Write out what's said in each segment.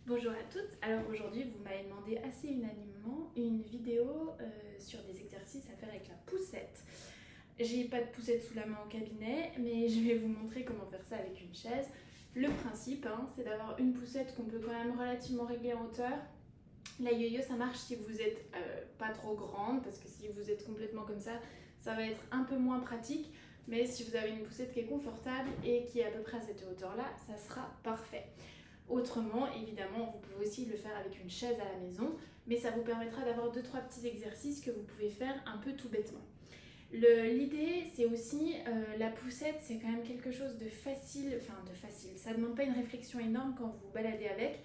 Bonjour à toutes, alors aujourd'hui vous m'avez demandé assez unanimement une vidéo sur des exercices à faire avec la poussette. J'ai pas de poussette sous la main au cabinet, mais je vais vous montrer comment faire ça avec une chaise. Le principe, c'est d'avoir une poussette qu'on peut quand même relativement régler en hauteur. La yo-yo ça marche si vous êtes pas trop grande, parce que si vous êtes complètement comme ça va être un peu moins pratique. Mais si vous avez une poussette qui est confortable et qui est à peu près à cette hauteur là, ça sera parfait. Autrement, évidemment, vous pouvez aussi le faire avec une chaise à la maison, mais ça vous permettra d'avoir 2-3 petits exercices que vous pouvez faire un peu tout bêtement. L'idée, c'est aussi, la poussette, c'est quand même quelque chose de facile, ça ne demande pas une réflexion énorme quand vous vous baladez avec.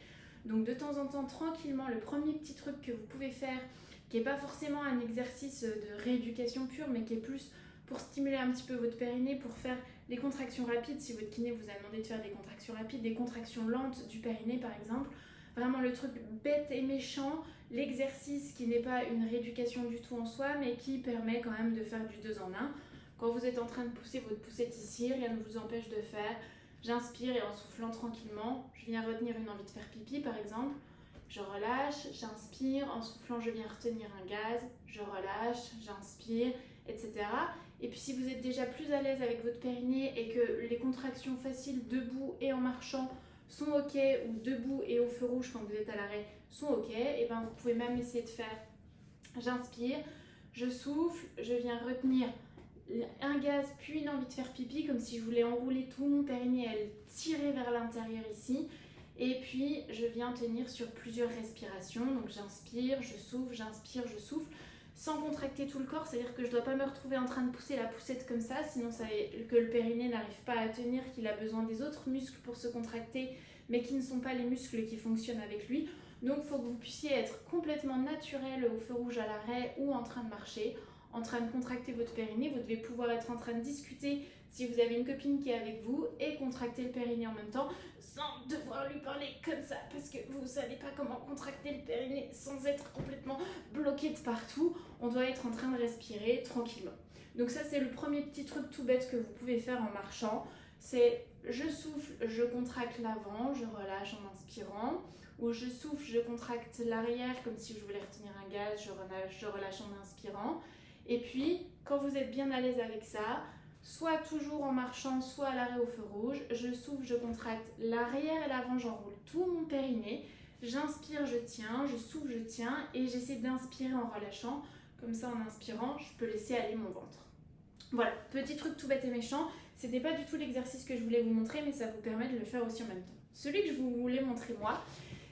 Donc de temps en temps, tranquillement, le premier petit truc que vous pouvez faire, qui n'est pas forcément un exercice de rééducation pure, mais qui est plus pour stimuler un petit peu votre périnée, pour faire des contractions rapides, si votre kiné vous a demandé de faire des contractions rapides, des contractions lentes du périnée par exemple, vraiment le truc bête et méchant, l'exercice qui n'est pas une rééducation du tout en soi, mais qui permet quand même de faire du 2 en 1. Quand vous êtes en train de pousser votre poussette ici, rien ne vous empêche de faire. J'inspire et en soufflant tranquillement, je viens retenir une envie de faire pipi par exemple. Je relâche, j'inspire, en soufflant je viens retenir un gaz, je relâche, j'inspire, etc. Et puis si vous êtes déjà plus à l'aise avec votre périnée et que les contractions faciles debout et en marchant sont ok, ou debout et au feu rouge quand vous êtes à l'arrêt sont ok, et ben vous pouvez même essayer de faire j'inspire, je souffle, je viens retenir un gaz puis une envie de faire pipi, comme si je voulais enrouler tout mon périnée et le tirer vers l'intérieur ici. Et puis je viens tenir sur plusieurs respirations, donc j'inspire, je souffle, j'inspire, je souffle, sans contracter tout le corps, c'est-à-dire que je ne dois pas me retrouver en train de pousser la poussette comme ça, sinon ça que le périnée n'arrive pas à tenir, qu'il a besoin des autres muscles pour se contracter, mais qui ne sont pas les muscles qui fonctionnent avec lui. Donc il faut que vous puissiez être complètement naturel au feu rouge à l'arrêt ou en train de marcher, en train de contracter votre périnée. Vous devez pouvoir être en train de discuter si vous avez une copine qui est avec vous et contracter le périnée en même temps sans devoir lui parler comme ça parce que vous ne savez pas comment contracter le périnée sans être complètement bloqué de partout. On doit être en train de respirer tranquillement. Donc ça c'est le premier petit truc tout bête que vous pouvez faire en marchant. C'est je souffle, je contracte l'avant, je relâche en inspirant. Ou je souffle, je contracte l'arrière comme si je voulais retenir un gaz, je relâche en inspirant. Et puis, quand vous êtes bien à l'aise avec ça, soit toujours en marchant, soit à l'arrêt au feu rouge, je souffle, je contracte l'arrière et l'avant, j'enroule tout mon périnée. J'inspire, je tiens, je souffle, je tiens et j'essaie d'inspirer en relâchant. Comme ça, en inspirant, je peux laisser aller mon ventre. Voilà, petit truc tout bête et méchant. C'était pas du tout l'exercice que je voulais vous montrer, mais ça vous permet de le faire aussi en même temps. Celui que je vous voulais montrer moi,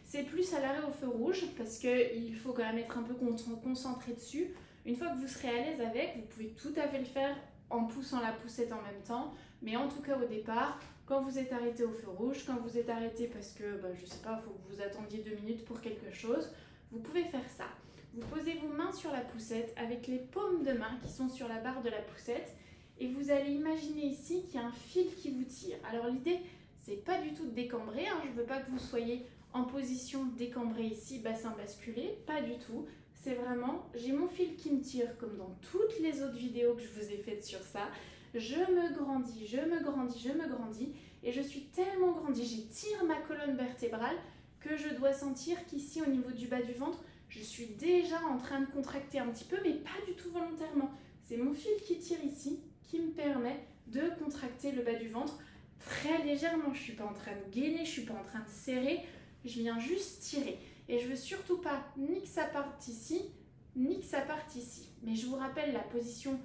c'est plus à l'arrêt au feu rouge parce qu'il faut quand même être un peu concentré dessus. Une fois que vous serez à l'aise avec, vous pouvez tout à fait le faire en poussant la poussette en même temps. Mais en tout cas au départ, quand vous êtes arrêté au feu rouge, quand vous êtes arrêté parce que, je sais pas, il faut que vous attendiez 2 minutes pour quelque chose, vous pouvez faire ça. Vous posez vos mains sur la poussette avec les paumes de main qui sont sur la barre de la poussette et vous allez imaginer ici qu'il y a un fil qui vous tire. Alors l'idée, c'est pas du tout de décambrer, je ne veux pas que vous soyez en position décambrée ici, bassin basculé, pas du tout. C'est vraiment, j'ai mon fil qui me tire comme dans toutes les autres vidéos que je vous ai faites sur ça. Je me grandis, je me grandis, je me grandis et je suis tellement grandie, j'étire ma colonne vertébrale que je dois sentir qu'ici au niveau du bas du ventre, je suis déjà en train de contracter un petit peu mais pas du tout volontairement. C'est mon fil qui tire ici qui me permet de contracter le bas du ventre très légèrement. Je ne suis pas en train de gainer, je ne suis pas en train de serrer, je viens juste tirer. Et je veux surtout pas ni que ça parte ici, ni que ça parte ici. Mais je vous rappelle la position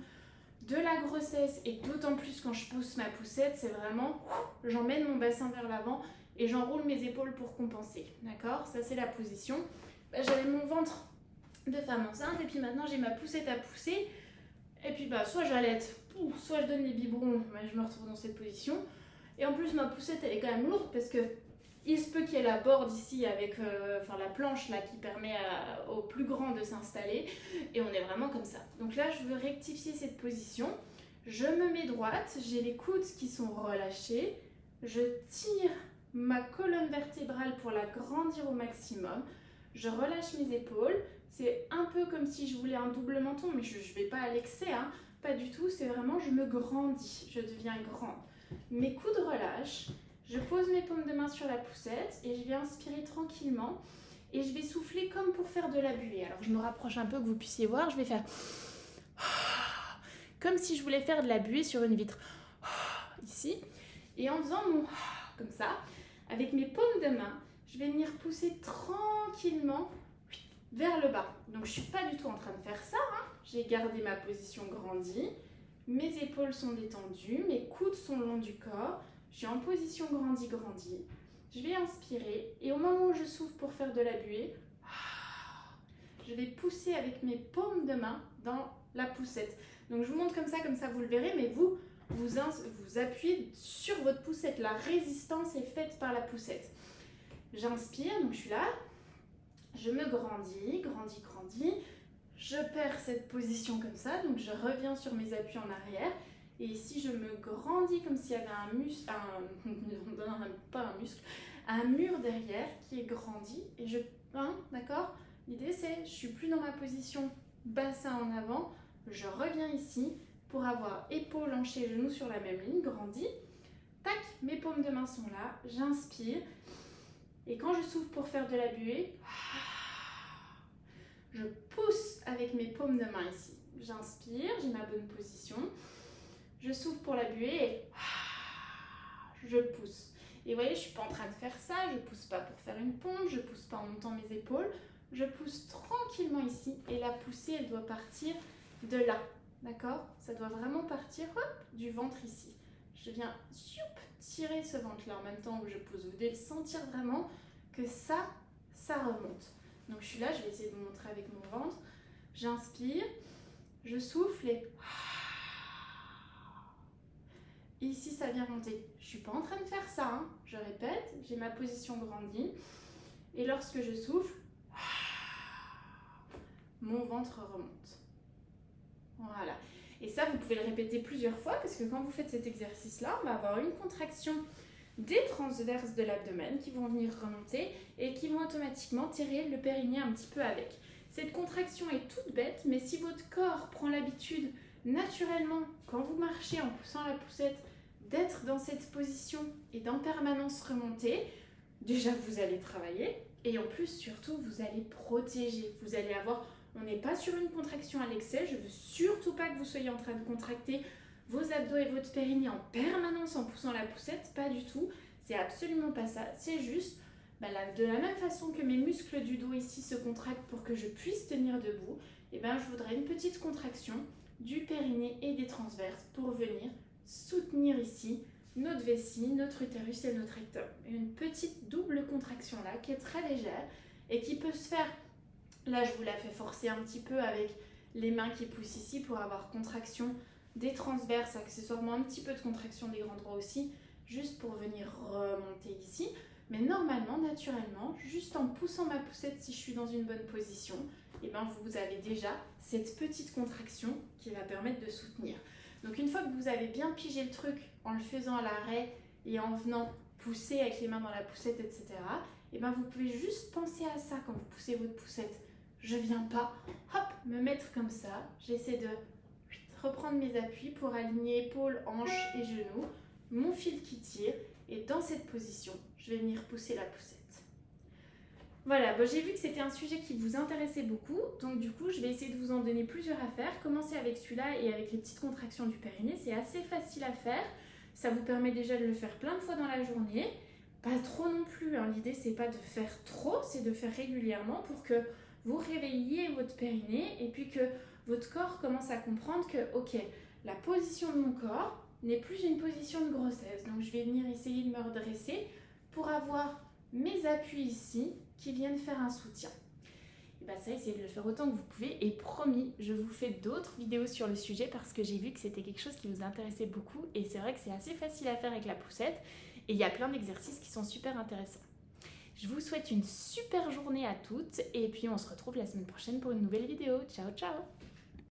de la grossesse et d'autant plus quand je pousse ma poussette, c'est vraiment, j'emmène mon bassin vers l'avant et j'enroule mes épaules pour compenser. D'accord? Ça c'est la position. J'avais mon ventre de femme enceinte et puis maintenant j'ai ma poussette à pousser. Et puis soit j'allaite, soit je donne les biberons, je me retrouve dans cette position. Et en plus ma poussette elle est quand même lourde parce que il se peut qu'il y ait la board ici avec la planche là qui permet au plus grand de s'installer et on est vraiment comme ça. Donc là je veux rectifier cette position, je me mets droite, j'ai les coudes qui sont relâchés, je tire ma colonne vertébrale pour la grandir au maximum, je relâche mes épaules, c'est un peu comme si je voulais un double menton mais je ne vais pas à l'excès, pas du tout, c'est vraiment je me grandis, je deviens grande. Mes coudes relâchent. Je pose mes paumes de main sur la poussette et je vais inspirer tranquillement et je vais souffler comme pour faire de la buée. Alors je me rapproche un peu que vous puissiez voir, je vais faire comme si je voulais faire de la buée sur une vitre. Ici. Et en faisant mon comme ça, avec mes paumes de main, je vais venir pousser tranquillement vers le bas. Donc je ne suis pas du tout en train de faire ça. J'ai gardé ma position grandie. Mes épaules sont détendues, mes coudes sont le long du corps. Je suis en position grandie. Je vais inspirer et au moment où je souffle pour faire de la buée, je vais pousser avec mes paumes de main dans la poussette. Donc je vous montre comme ça vous le verrez, mais vous appuyez sur votre poussette. La résistance est faite par la poussette. J'inspire, donc je suis là. Je me grandis. Je perds cette position comme ça, donc je reviens sur mes appuis en arrière. Et ici, je me grandis comme s'il y avait un mur derrière qui est grandi. Et d'accord? L'idée, c'est, je suis plus dans ma position bassin en avant. Je reviens ici pour avoir épaules, hanchés, genoux sur la même ligne, grandi. Tac, mes paumes de main sont là. J'inspire. Et quand je souffle pour faire de la buée, je pousse avec mes paumes de main ici. J'inspire, j'ai ma bonne position. Je souffle pour la buée et je pousse. Et vous voyez, je ne suis pas en train de faire ça. Je ne pousse pas pour faire une pompe. Je ne pousse pas en montant mes épaules. Je pousse tranquillement ici. Et la poussée, elle doit partir de là. D'accord? Ça doit vraiment partir du ventre ici. Je viens tirer ce ventre-là en même temps où je pousse. Vous devez sentir vraiment que ça remonte. Donc je suis là, je vais essayer de vous montrer avec mon ventre. J'inspire, je souffle et ici ça vient monter. Je ne suis pas en train de faire ça, je répète, j'ai ma position grandie. Et lorsque je souffle, mon ventre remonte. Voilà. Et ça, vous pouvez le répéter plusieurs fois parce que quand vous faites cet exercice-là, on va avoir une contraction des transverses de l'abdomen qui vont venir remonter et qui vont automatiquement tirer le périnée un petit peu avec. Cette contraction est toute bête, mais si votre corps prend l'habitude naturellement, quand vous marchez en poussant la poussette, d'être dans cette position et d'en permanence remonter, déjà vous allez travailler et en plus surtout vous allez protéger. Vous allez avoir, on n'est pas sur une contraction à l'excès, je ne veux surtout pas que vous soyez en train de contracter vos abdos et votre périnée en permanence en poussant la poussette, pas du tout, c'est absolument pas ça, c'est juste de la même façon que mes muscles du dos ici se contractent pour que je puisse tenir debout, et je voudrais une petite contraction du périnée et des transverses pour venir soutenir ici notre vessie, notre utérus et notre rectum. Une petite double contraction là qui est très légère et qui peut se faire, là je vous la fais forcer un petit peu avec les mains qui poussent ici pour avoir contraction des transverses, accessoirement un petit peu de contraction des grands droits aussi, juste pour venir remonter ici. Mais normalement, naturellement, juste en poussant ma poussette, si je suis dans une bonne position, vous avez déjà cette petite contraction qui va permettre de soutenir. Donc une fois que vous avez bien pigé le truc en le faisant à l'arrêt et en venant pousser avec les mains dans la poussette, etc., vous pouvez juste penser à ça quand vous poussez votre poussette. Je viens pas, me mettre comme ça, j'essaie de reprendre mes appuis pour aligner épaules, hanches et genoux, mon fil qui tire, et dans cette position, je vais venir pousser la poussette. Voilà, j'ai vu que c'était un sujet qui vous intéressait beaucoup, donc du coup, je vais essayer de vous en donner plusieurs à faire. Commencez avec celui-là et avec les petites contractions du périnée, c'est assez facile à faire. Ça vous permet déjà de le faire plein de fois dans la journée, pas trop non plus, l'idée c'est pas de faire trop, c'est de faire régulièrement pour que vous réveilliez votre périnée et puis que votre corps commence à comprendre que, ok, la position de mon corps n'est plus une position de grossesse. Donc je vais venir essayer de me redresser pour avoir mes appuis ici qui viennent faire un soutien. Et ça, essayez de le faire autant que vous pouvez. Et promis, je vous fais d'autres vidéos sur le sujet parce que j'ai vu que c'était quelque chose qui vous intéressait beaucoup. Et c'est vrai que c'est assez facile à faire avec la poussette. Et il y a plein d'exercices qui sont super intéressants. Je vous souhaite une super journée à toutes. Et puis on se retrouve la semaine prochaine pour une nouvelle vidéo. Ciao, ciao!